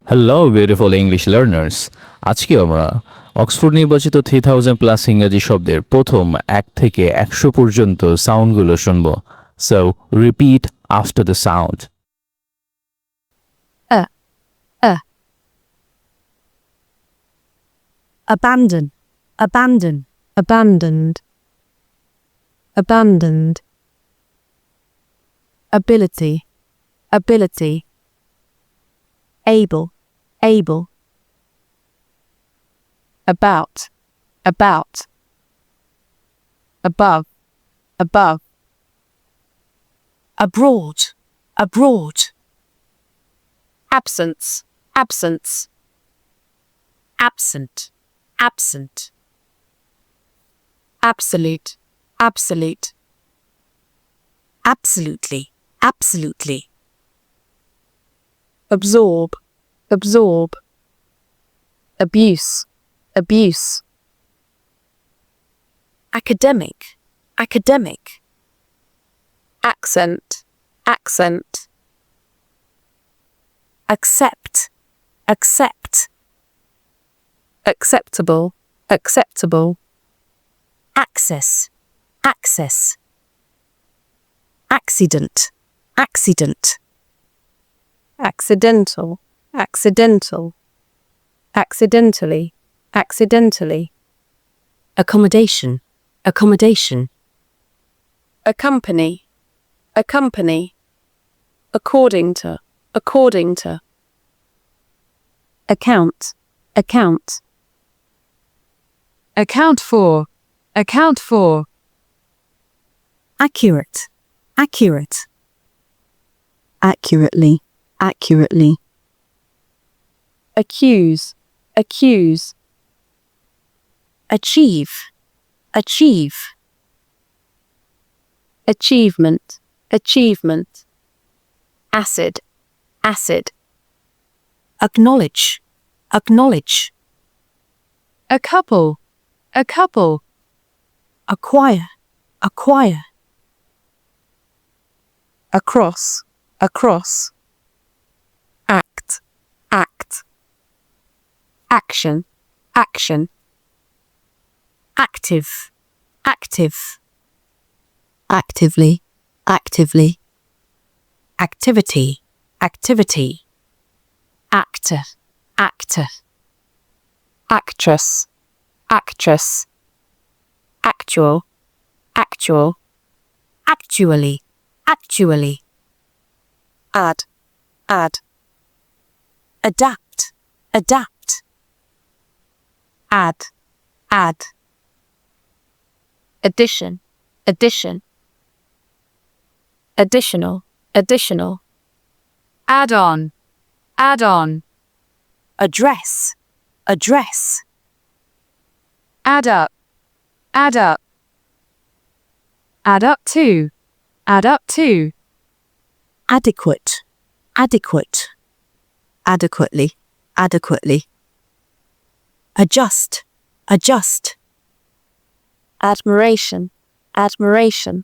Hello beautiful English learners, আজকে আমরা Oxford নির্বাচিত 3000 প্লাস ইংরেজি শব্দের প্রথম 1 থেকে 100 পর্যন্ত সাউন্ডগুলো শুনব। So repeat after the sound. Abandon, abandon, abandoned, abandoned. Ability, ability. Able, able. About, about. Above, above. Abroad, abroad. Absence, absence. Absent, absent. Absolute, absolute. Absolutely, absolutely. Absorb, absorb. Abuse, abuse. Academic, academic. Accent, accent. Accept, accept. Acceptable, acceptable. Access, access. Accident, accident. Accidental, accidental. Accidentally, accidentally. Accommodation, accommodation. Accompany, accompany. According to, according to. Account, account. Account for, account for. Accurate, accurate. Accurately, accurately. Accuse, accuse. Achieve, achieve. Achievement, achievement. Acid, acid. Acknowledge, acknowledge. A couple, a couple. Acquire, acquire. Across, across. Act, act. Action, action. Active, active. Actively, actively. Activity, activity. Actor, actor. Actress, actress. Actual, actual. Actually, actually. Add, add. Adapt, adapt. Add, add. Addition, addition. Additional, additional. Add on, add on. Address, address. Add up, add up. Add up to, add up to. Adequate, adequate. Adequately, adequately. Adjust, adjust. Admiration, admiration.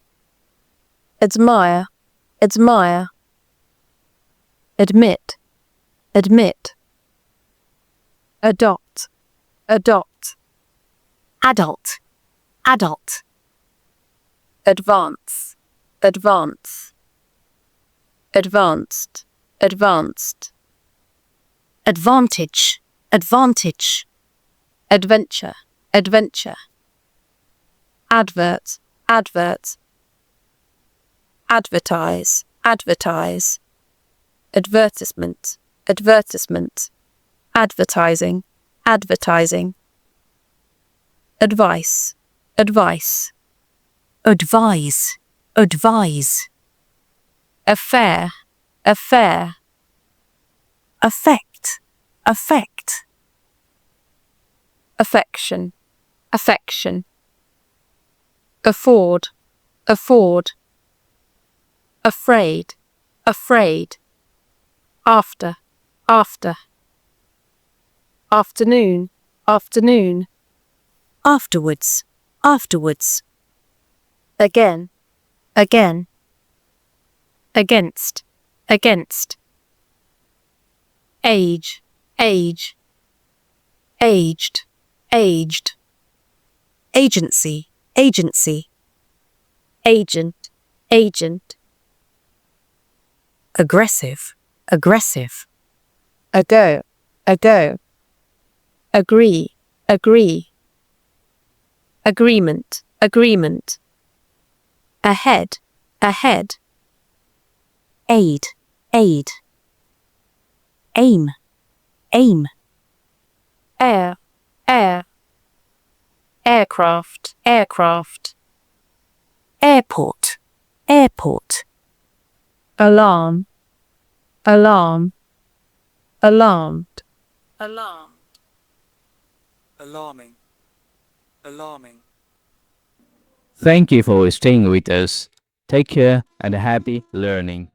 Admire, admire. Admit, admit. Adopt, adopt. Adult, adult. Advance, advance. Advanced, advanced. Advantage, advantage. Adventure, adventure. Advert, advert. Advertise, advertise. Advertisement, advertisement. Advertising, advertising. Advice, advice. Advise, advise. Affair, affair. Affect, affect. Affection, affection. Afford, afford. Afraid, afraid. After, after. Afternoon, afternoon. Afterwards, afterwards. Again, again. Against, against. Age, age, aged, aged. Agency, agency. Agent, agent. Aggressive, aggressive. Ago, ago. Agree, agree. Agreement, agreement. Ahead, ahead. Aid, aid. Aim, aim. Air, air. Aircraft, aircraft. Airport, airport. Alarm, alarm. Alarmed, alarmed. Alarming. Alarming. Thank you for staying with us. Take care and happy learning.